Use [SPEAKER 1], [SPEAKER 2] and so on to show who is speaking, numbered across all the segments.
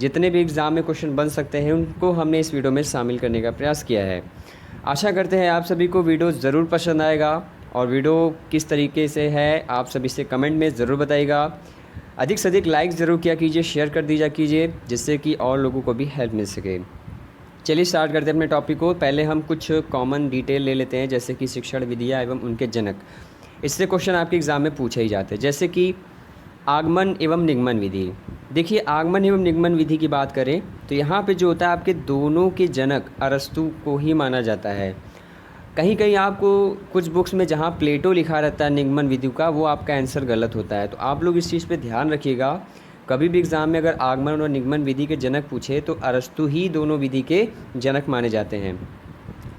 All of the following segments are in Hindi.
[SPEAKER 1] जितने भी एग्ज़ाम में क्वेश्चन बन सकते हैं उनको हमने इस वीडियो में शामिल करने का प्रयास किया है। आशा करते हैं आप सभी को वीडियो ज़रूर पसंद आएगा और वीडियो किस तरीके से है आप सभी से कमेंट में ज़रूर बताइएगा। अधिक से अधिक लाइक ज़रूर किया कीजिए, शेयर कर दीजिए कीजिए, जिससे कि और लोगों को भी हेल्प मिल सके। चलिए स्टार्ट करते हैं अपने टॉपिक को। पहले हम कुछ कॉमन डिटेल ले लेते हैं, जैसे कि शिक्षण विधियाँ एवं उनके जनक। इससे क्वेश्चन आपके एग्ज़ाम में पूछे ही जाते हैं, जैसे कि आगमन एवं निगमन विधि। देखिए, आगमन एवं निगमन विधि की बात करें तो यहाँ पे जो होता है आपके दोनों के जनक अरस्तु को ही माना जाता है। कहीं कहीं आपको कुछ बुक्स में जहाँ प्लेटो लिखा रहता है निगमन विधि का, वो आपका आंसर गलत होता है। तो आप लोग इस चीज़ पे ध्यान रखिएगा। कभी भी एग्ज़ाम में अगर आगमन और निगमन विधि के जनक पूछे तो अरस्तु ही दोनों विधि के जनक माने जाते हैं।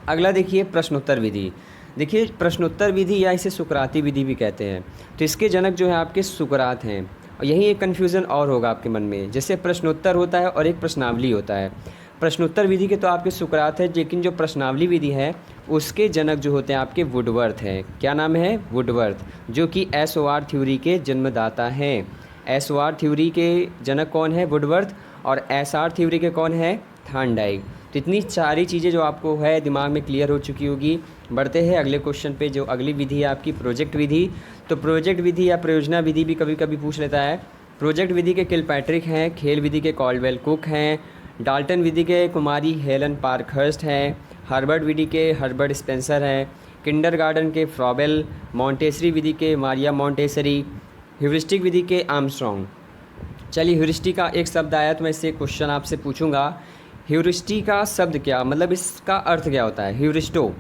[SPEAKER 1] अगला देखिए प्रश्नोत्तर विधि। देखिए, प्रश्नोत्तर विधि या इसे सुकराती विधि भी कहते हैं। तो इसके जनक जो है आपके सुकरात हैं। और यही एक कन्फ्यूज़न और होगा आपके मन में, जैसे प्रश्नोत्तर होता है और एक प्रश्नावली होता है। प्रश्नोत्तर विधि के तो आपके सुकरात है, लेकिन जो प्रश्नावली विधि है उसके जनक जो होते हैं आपके वुडवर्थ हैं। क्या नाम है? वुडवर्थ, जो कि SOR थ्योरी के जन्मदाता हैं। SOR थ्योरी के जनक कौन है? वुडवर्थ। और SR थ्योरी के कौन है? थॉर्नडाइक। तो इतनी सारी चीज़ें जो आपको है दिमाग में क्लियर हो चुकी होगी। बढ़ते हैं अगले क्वेश्चन पे। जो अगली विधि है आपकी प्रोजेक्ट विधि। तो प्रोजेक्ट विधि या परियोजना विधि भी कभी कभी पूछ लेता है। प्रोजेक्ट विधि के किलपैट्रिक हैं, खेल विधि के कॉल्डवेल कुक हैं, डाल्टन विधि के कुमारी हेलन पार्कहर्स्ट हैं, हार्वर्ड विधि के हर्बर्ट स्पेंसर हैं, किंडरगार्टन के फ्रॉबेल, मॉन्टेसरी विधि के मारिया मॉन्टेसरी, ह्यूरिस्टिक विधि के आर्मस्ट्रॉन्ग। चलिए, ह्यूरिस्टिक का एक शब्द आया तो मैं इससे क्वेश्चन आपसे पूछूंगा। ह्यूरिस्टिक का शब्द क्या, मतलब इसका अर्थ क्या होता है? ह्यूरिस्टो,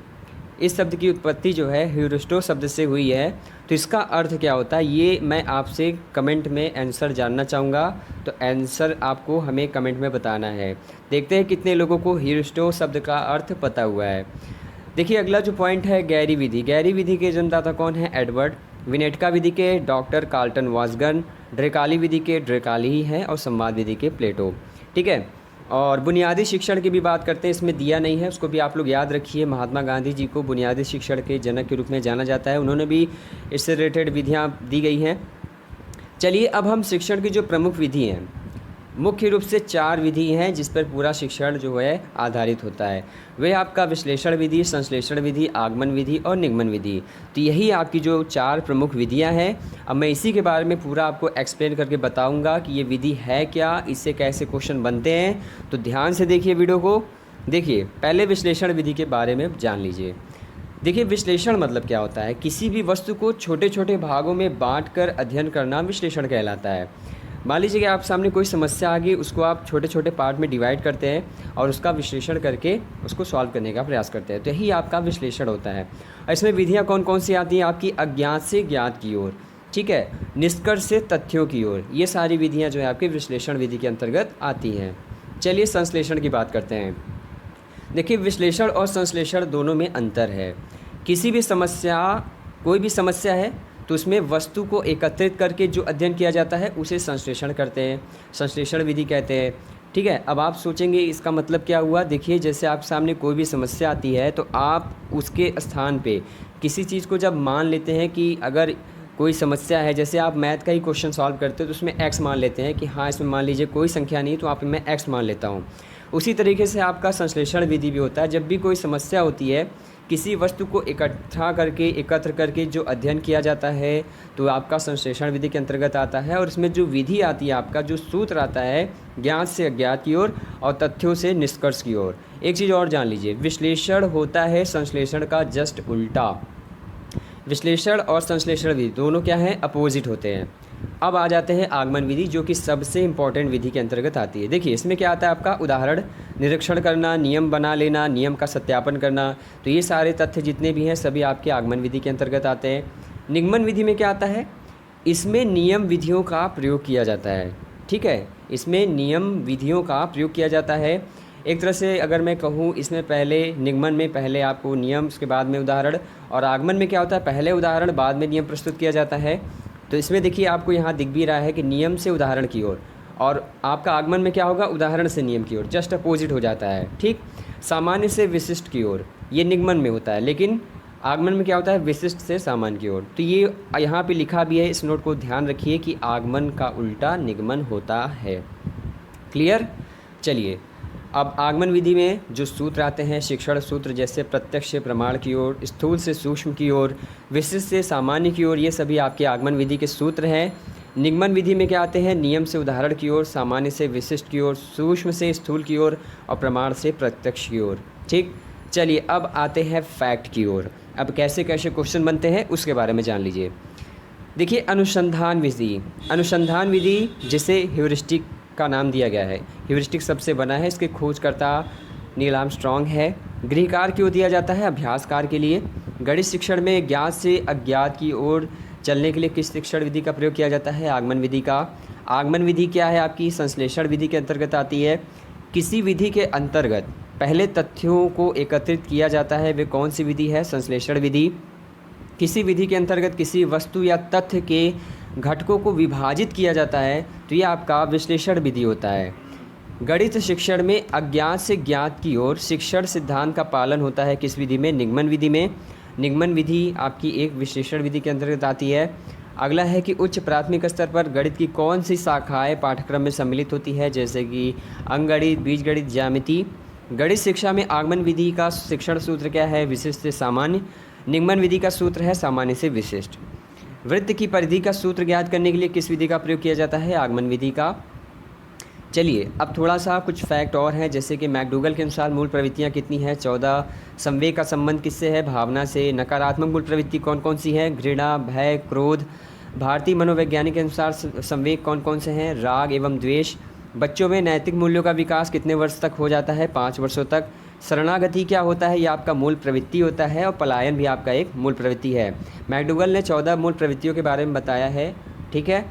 [SPEAKER 1] इस शब्द की उत्पत्ति जो है ह्यूरिस्टो शब्द से हुई है। तो इसका अर्थ क्या होता है ये मैं आपसे कमेंट में आंसर जानना चाहूँगा। तो आंसर आपको हमें कमेंट में बताना है। देखते हैं कितने लोगों को ह्यूरिस्टो शब्द का अर्थ पता हुआ है। देखिए, अगला जो पॉइंट है गैरी विधि। गैरी विधि के जन्मदाता कौन है? एडवर्ड। विनेटका विधि के डॉक्टर कार्लटन वासगन। ड्रेकाली विधि के ड्रेकाली ही हैं और संवाद विधि के प्लेटो। ठीक है। और बुनियादी शिक्षण की भी बात करते हैं, इसमें दिया नहीं है, उसको भी आप लोग याद रखिए। महात्मा गांधी जी को बुनियादी शिक्षण के जनक के रूप में जाना जाता है। उन्होंने भी इससे रिलेटेड विधियाँ दी गई हैं। चलिए, अब हम शिक्षण की जो प्रमुख विधि हैं, मुख्य रूप से 4 विधि हैं जिस पर पूरा शिक्षण जो है आधारित होता है। वे आपका विश्लेषण विधि, संश्लेषण विधि, आगमन विधि और निगमन विधि। तो यही आपकी जो 4 प्रमुख विधियां हैं। अब मैं इसी के बारे में पूरा आपको एक्सप्लेन करके बताऊंगा कि ये विधि है क्या, इससे कैसे क्वेश्चन बनते हैं। तो ध्यान से देखिए वीडियो को। देखिए, पहले विश्लेषण विधि के बारे में जान लीजिए। देखिए, विश्लेषण मतलब क्या होता है? किसी भी वस्तु को छोटे छोटे भागों में बाँट कर अध्ययन करना विश्लेषण कहलाता है। मान लीजिए कि आप सामने कोई समस्या आ गई, उसको आप छोटे छोटे पार्ट में डिवाइड करते हैं और उसका विश्लेषण करके उसको सॉल्व करने का प्रयास करते हैं। तो यही आपका विश्लेषण होता है। और इसमें विधियाँ कौन कौन सी आती हैं? आपकी अज्ञात से ज्ञात की ओर, ठीक है, निष्कर्ष से तथ्यों की ओर, ये सारी विधियाँ जो है आपके विश्लेषण विधि के अंतर्गत आती हैं। चलिए संश्लेषण की बात करते हैं। देखिए, विश्लेषण और संश्लेषण दोनों में अंतर है। किसी भी समस्या, कोई भी समस्या है तो उसमें वस्तु को एकत्रित करके जो अध्ययन किया जाता है उसे संश्लेषण करते हैं, संश्लेषण विधि कहते हैं। ठीक है। अब आप सोचेंगे इसका मतलब क्या हुआ? देखिए, जैसे आप सामने कोई भी समस्या आती है तो आप उसके स्थान पे किसी चीज़ को जब मान लेते हैं कि अगर कोई समस्या है, जैसे आप मैथ का ही क्वेश्चन सॉल्व करते हो तो उसमें x मान लेते हैं कि हाँ इसमें मान लीजिए कोई संख्या नहीं तो आप मैं x मान लेता हूँ। उसी तरीके से आपका संश्लेषण विधि भी होता है। जब भी कोई समस्या होती है, किसी वस्तु को इकट्ठा करके, एकत्र करके जो अध्ययन किया जाता है तो आपका संश्लेषण विधि के अंतर्गत आता है। और इसमें जो विधि आती है, आपका जो सूत्र आता है, ज्ञात से अज्ञात की ओर और तथ्यों से निष्कर्ष की ओर। एक चीज़ और जान लीजिए, विश्लेषण होता है संश्लेषण का जस्ट उल्टा। विश्लेषण और संश्लेषण विधि दोनों क्या हैं? अपोजिट होते हैं। अब आ जाते हैं आगमन विधि, जो कि सबसे इम्पॉर्टेंट विधि के अंतर्गत आती है। देखिए, इसमें क्या आता है आपका? उदाहरण, निरीक्षण करना, नियम बना लेना, नियम का सत्यापन करना। तो ये सारे तथ्य जितने भी हैं सभी आपके आगमन विधि के अंतर्गत आते हैं। निगमन विधि में क्या आता है? इसमें नियम विधियों का प्रयोग किया जाता है। ठीक है, इसमें नियम विधियों का प्रयोग किया जाता है। एक तरह से अगर मैं कहूँ, इसमें पहले निगमन में पहले आपको नियम, उसके बाद में उदाहरण, और आगमन में क्या होता है? पहले उदाहरण, बाद में नियम प्रस्तुत किया जाता है। तो इसमें देखिए आपको यहाँ दिख भी रहा है कि नियम से उदाहरण की ओर, और आपका आगमन में क्या होगा? उदाहरण से नियम की ओर, जस्ट अपोजिट हो जाता है। ठीक, सामान्य से विशिष्ट की ओर ये निगमन में होता है, लेकिन आगमन में क्या होता है? विशिष्ट से सामान्य की ओर। तो ये यहाँ पे लिखा भी है, इस नोट को ध्यान रखिए कि आगमन का उल्टा निगमन होता है। क्लियर। चलिए, अब आगमन विधि में जो सूत्र आते हैं शिक्षण सूत्र, जैसे प्रत्यक्ष से प्रमाण की ओर, स्थूल से सूक्ष्म की ओर, विशिष्ट से सामान्य की ओर, ये सभी आपके आगमन विधि के सूत्र हैं। निगमन विधि में क्या आते हैं? नियम से उदाहरण की ओर, सामान्य से विशिष्ट की ओर, सूक्ष्म से स्थूल की ओर और प्रमाण से प्रत्यक्ष की ओर। ठीक, चलिए अब आते हैं फैक्ट की ओर। अब कैसे कैसे क्वेश्चन बनते हैं उसके बारे में जान लीजिए। देखिए, अनुसंधान विधि, अनुसंधान विधि जिसे ह्यूरिस्टिक का नाम दिया गया है, ह्यूरिस्टिक सबसे बना है, इसके खोजकर्ता नील आर्मस्ट्रॉन्ग है। गृहकार क्यों दिया जाता है? अभ्यासकार के लिए। गणित शिक्षण में ज्ञात से अज्ञात की ओर चलने के लिए किस शिक्षण विधि का प्रयोग किया जाता है? आगमन विधि का। आगमन विधि क्या है? आपकी संश्लेषण विधि के अंतर्गत आती है। किसी विधि के अंतर्गत पहले तथ्यों को एकत्रित किया जाता है, वे कौन सी विधि है? संश्लेषण विधि। किसी विधि के अंतर्गत किसी वस्तु या तथ्य के घटकों को विभाजित किया जाता है, तो ये आपका विश्लेषण विधि होता है। गणित शिक्षण में अज्ञात से ज्ञात की ओर शिक्षण सिद्धांत का पालन होता है, किस विधि में? निगमन विधि में। निगमन विधि आपकी एक विश्लेषण विधि के अंतर्गत आती है। अगला है कि उच्च प्राथमिक स्तर पर गणित की कौन सी शाखाएं पाठ्यक्रम में सम्मिलित होती है, जैसे कि अंकगणित, बीजगणित, ज्यामिति। गणित शिक्षा में आगमन विधि का शिक्षण सूत्र क्या है? विशिष्ट से सामान्य। निगमन विधि का सूत्र है सामान्य से विशिष्ट। वृत्त की परिधि का सूत्र ज्ञात करने के लिए किस विधि का प्रयोग किया जाता है? आगमन विधि का। चलिए, अब थोड़ा सा कुछ फैक्ट और हैं, जैसे कि मैकडूगल के अनुसार मूल प्रवृत्तियाँ कितनी हैं? 14। संवेग का संबंध किससे है? भावना से। नकारात्मक मूल प्रवृत्ति कौन कौन सी है? घृणा, भय, क्रोध। भारतीय मनोवैज्ञानिक के अनुसार संवेग कौन कौन से हैं? राग एवं द्वेष। बच्चों में नैतिक मूल्यों का विकास कितने वर्ष तक हो जाता है? 5 वर्षों तक। शरणागति क्या होता है? ये आपका मूल प्रवृत्ति होता है, और पलायन भी आपका एक मूल प्रवृत्ति है। मैकडूगल ने 14 मूल प्रवृत्तियों के बारे में बताया है, ठीक है।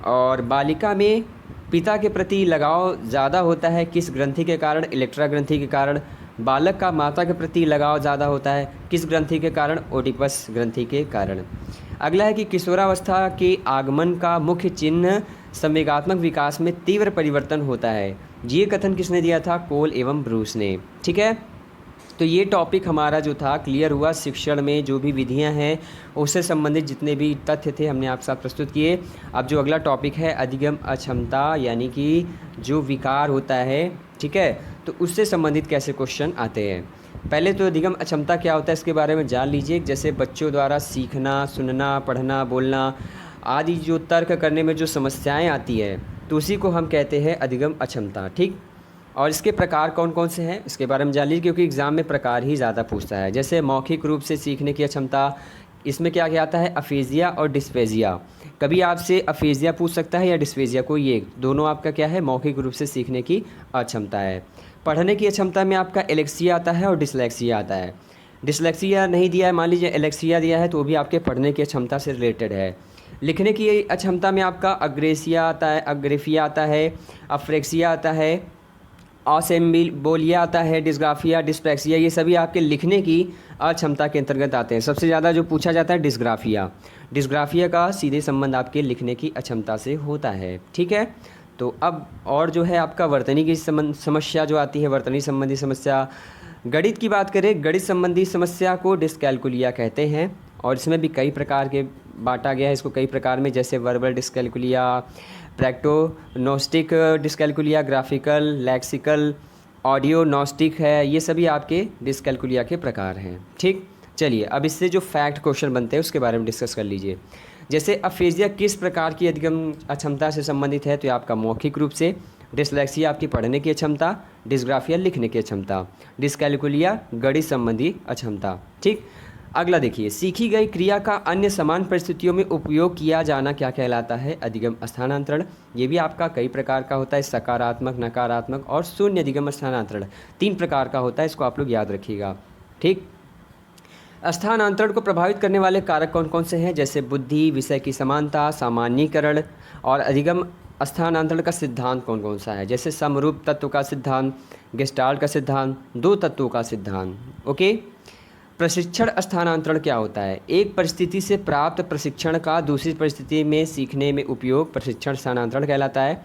[SPEAKER 1] और बालिका में पिता के प्रति लगाव ज़्यादा होता है, किस ग्रंथि के कारण? इलेक्ट्रा ग्रंथि के कारण। बालक का माता के प्रति लगाव ज़्यादा होता है, किस ग्रंथि के कारण? ओडिपस ग्रंथि के कारण। अगला है कि किशोरावस्था के आगमन का मुख्य चिन्ह संवेगात्मक विकास में तीव्र परिवर्तन होता है। ये कथन किसने दिया था? कोल एवं ब्रूस ने, ठीक है। तो ये टॉपिक हमारा जो था क्लियर हुआ। शिक्षण में जो भी विधियां हैं उससे संबंधित जितने भी तथ्य थे हमने आपके साथ प्रस्तुत किए। अब जो अगला टॉपिक है अधिगम अक्षमता, यानी कि जो विकार होता है, ठीक है, तो उससे संबंधित कैसे क्वेश्चन आते हैं। पहले तो अधिगम अक्षमता क्या होता है इसके बारे में जान लीजिए। जैसे बच्चों द्वारा सीखना, सुनना, पढ़ना, बोलना आदि जो तर्क करने में जो समस्याएं आती है, तो उसी को हम कहते हैं अधिगम अक्षमता, ठीक। और इसके प्रकार कौन कौन से हैं इसके बारे में जान लीजिए, क्योंकि एग्ज़ाम में प्रकार ही ज़्यादा पूछता है। जैसे मौखिक रूप से सीखने की अक्षमता, इसमें क्या क्या आता है? अफेजिया और डिस्फेजिया। कभी आपसे अफेजिया पूछ सकता है या डिस्फेजिया, कोई ये दोनों आपका क्या है? मौखिक रूप से सीखने की अक्षमता है। पढ़ने की अक्षमता में आपका एलेक्सिया आता है और डिसलेक्सिया आता है। डिसलेक्सिया नहीं दिया है, मान लीजिए एलेक्सिया दिया है, तो वो भी आपके पढ़ने की क्षमता से रिलेटेड है। लिखने की अक्षमता में आपका अग्रेसिया आता है, अग्रेफिया आता है, अफ्रेक्सिया आता है, असेम्बोलिया आता है, डिस्ग्राफिया, डिस्प्रैक्सिया, ये सभी आपके लिखने की अक्षमता के अंतर्गत आते हैं। सबसे ज़्यादा जो पूछा जाता है डिस्ग्राफिया, डिस्ग्राफिया का सीधे संबंध आपके लिखने की अक्षमता से होता है, ठीक है। तो अब और जो है आपका वर्तनी की समस्या जो आती है, वर्तनी संबंधी समस्या। गणित की बात करें, गणित संबंधी समस्या को डिस्कैलकुलिया कहते हैं, और इसमें भी कई प्रकार के बांटा गया है इसको कई प्रकार में, जैसे verbal dyscalculia, practognostic dyscalculia, graphical, lexical, ideognostic है, ये सभी आपके डिस्कैलकुलिया के प्रकार हैं, ठीक। चलिए अब इससे जो फैक्ट क्वेश्चन बनते हैं उसके बारे में डिस्कस कर लीजिए। जैसे अफेजिया किस प्रकार की अधिगम अक्षमता से संबंधित है, तो ये आपका मौखिक रूप से। डिसलेक्सिया आपकी पढ़ने की अक्षमता, डिस्ग्राफिया लिखने की अक्षमता, डिस्कैलकुलिया गणित संबंधी अक्षमता, ठीक। अगला देखिए, सीखी गई क्रिया का अन्य समान परिस्थितियों में उपयोग किया जाना क्या कहलाता है? अधिगम स्थानांतरण। ये भी आपका कई प्रकार का होता है, सकारात्मक, नकारात्मक और शून्य अधिगम स्थानांतरण 3 प्रकार का होता है, इसको आप लोग याद रखिएगा, ठीक। स्थानांतरण को प्रभावित करने वाले कारक कौन कौन से हैं? जैसे बुद्धि, विषय की समानता, सामान्यीकरण। और अधिगम स्थानांतरण का सिद्धांत कौन कौन सा है? जैसे समरूप तत्व का सिद्धांत, गेस्टाल्ट का सिद्धांत, 2 तत्वों का सिद्धांत, ओके। प्रशिक्षण स्थानांतरण क्या होता है? एक परिस्थिति से प्राप्त प्रशिक्षण का दूसरी परिस्थिति में सीखने में उपयोग प्रशिक्षण स्थानांतरण कहलाता है।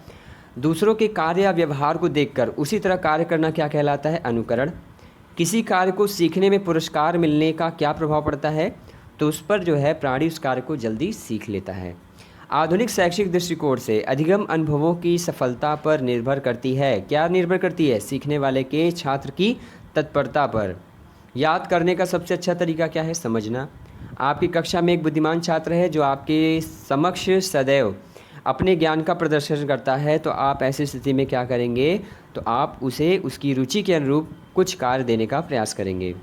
[SPEAKER 1] दूसरों के कार्य या व्यवहार को देखकर उसी तरह कार्य करना क्या कहलाता है? अनुकरण। किसी कार्य को सीखने में पुरस्कार मिलने का क्या प्रभाव पड़ता है? तो उस पर जो है प्राणी उस कार्य को जल्दी सीख लेता है। आधुनिक शैक्षिक दृष्टिकोण से अधिगम अनुभवों की सफलता पर निर्भर करती है। क्या निर्भर करती है? सीखने वाले के छात्र की तत्परता पर। याद करने का सबसे अच्छा तरीका क्या है? समझना। आपकी कक्षा में एक बुद्धिमान छात्र है जो आपके समक्ष सदैव अपने ज्ञान का प्रदर्शन करता है, तो आप ऐसी स्थिति में क्या करेंगे? तो आप उसे उसकी रुचि के अनुरूप कुछ कार्य देने का प्रयास करेंगे।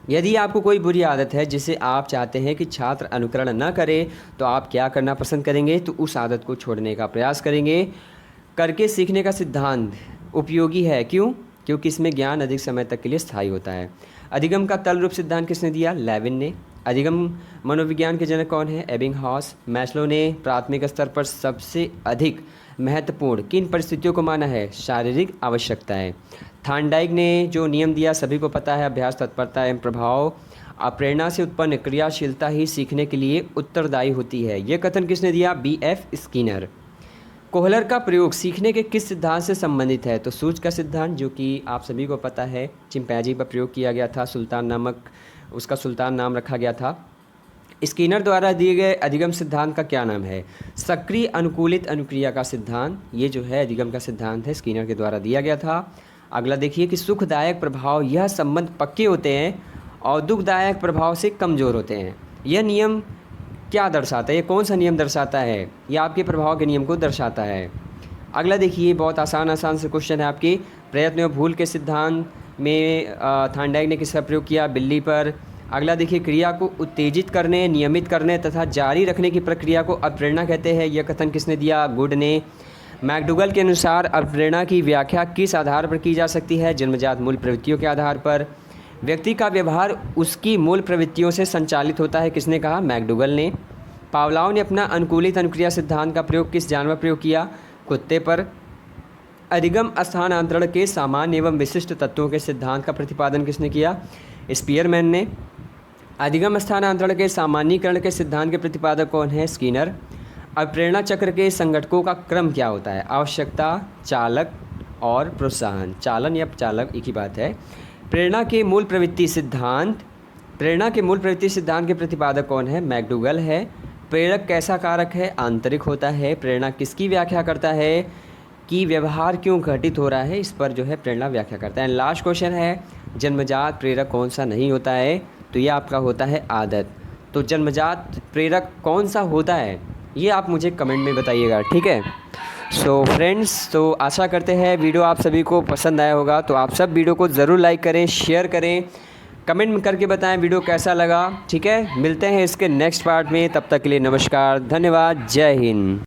[SPEAKER 1] यदि आपको कोई बुरी आदत है जिसे आप चाहते हैं कि छात्र अनुकरण न करे, तो आप क्या करना पसंद करेंगे? तो उस आदत को छोड़ने का प्रयास करेंगे। करके सीखने का सिद्धांत उपयोगी है। क्यों? क्योंकि इसमें ज्ञान अधिक समय तक के लिए स्थायी होता है। अधिगम का तल रूप सिद्धांत किसने दिया? लेविन ने। अधिगम मनोविज्ञान के जनक कौन है? एबिंगहॉस। मैस्लो ने प्राथमिक स्तर पर सबसे अधिक महत्वपूर्ण किन परिस्थितियों को माना है? शारीरिक आवश्यकताएं। थार्नडाइक ने जो नियम दिया सभी को पता है, अभ्यास, तत्परता एवं प्रभाव, प्रेरणा से उत्पन्न क्रियाशीलता ही सीखने के लिए उत्तरदायी होती है। यह कथन किसने दिया? B.F. स्किनर। कोहलर का प्रयोग सीखने के किस सिद्धांत से संबंधित है? तो सूच का सिद्धांत, जो कि आप सभी को पता है, चिंपैंजी पर प्रयोग किया गया था। उसका सुल्तान नाम रखा गया था। स्किनर द्वारा दिए गए अधिगम सिद्धांत का क्या नाम है? सक्रिय अनुकूलित अनुक्रिया का सिद्धांत। ये जो है अधिगम का सिद्धांत है, स्किनर के द्वारा दिया गया था। अगला देखिए कि सुखदायक प्रभाव, यह संबंध पक्के होते हैं और दुखदायक प्रभाव से कमज़ोर होते हैं। यह नियम क्या दर्शाता है? ये कौन सा नियम दर्शाता है? यह आपके प्रभाव के नियम को दर्शाता है। अगला देखिए, बहुत आसान से क्वेश्चन है आपके। प्रयत्न एवं भूल के सिद्धांत में थार्नडाइक ने किसका प्रयोग किया? बिल्ली पर। अगला देखिए, क्रिया को उत्तेजित करने, नियमित करने तथा जारी रखने की प्रक्रिया को अप्रेरणा कहते हैं। यह कथन किसने दिया? गुड ने। मैकडूगल के अनुसार अप्रेरणा की व्याख्या किस आधार पर की जा सकती है? जन्मजात मूल प्रवृत्तियों के आधार पर। व्यक्ति का व्यवहार उसकी मूल प्रवृत्तियों से संचालित होता है। किसने कहा? मैकडूगल ने। पावलाव ने अपना अनुकूलित अनुक्रिया सिद्धांत का प्रयोग किस जानवर पर प्रयोग किया? कुत्ते पर। अधिगम स्थानांतरण के सामान्य एवं विशिष्ट तत्वों के सिद्धांत का प्रतिपादन किसने किया? स्पीयरमैन ने। अधिगम स्थानांतरण के सामान्यीकरण के सिद्धांत के प्रतिपादक कौन है? स्किनर। अब प्रेरणा चक्र के संघटकों का क्रम क्या होता है? आवश्यकता, चालक और प्रोत्साहन। चालन या चालक एक ही बात है। प्रेरणा के मूल प्रवृत्ति सिद्धांत के प्रतिपादक कौन है? मैकडूगल है। प्रेरक कैसा कारक है? आंतरिक होता है। प्रेरणा किसकी व्याख्या करता है? कि व्यवहार क्यों घटित हो रहा है, इस पर जो है प्रेरणा व्याख्या करता है। लास्ट क्वेश्चन है, जन्मजात प्रेरक कौन सा नहीं होता है? तो ये आपका होता है आदत। तो जन्मजात प्रेरक कौन सा होता है, ये आप मुझे कमेंट में बताइएगा, ठीक है। सो फ्रेंड्स, तो आशा करते हैं वीडियो आप सभी को पसंद आया होगा। तो आप सब वीडियो को ज़रूर लाइक करें, शेयर करें, कमेंट करके बताएं वीडियो कैसा लगा, ठीक है। मिलते हैं इसके नेक्स्ट पार्ट में, तब तक के लिए नमस्कार, धन्यवाद, जय हिंद।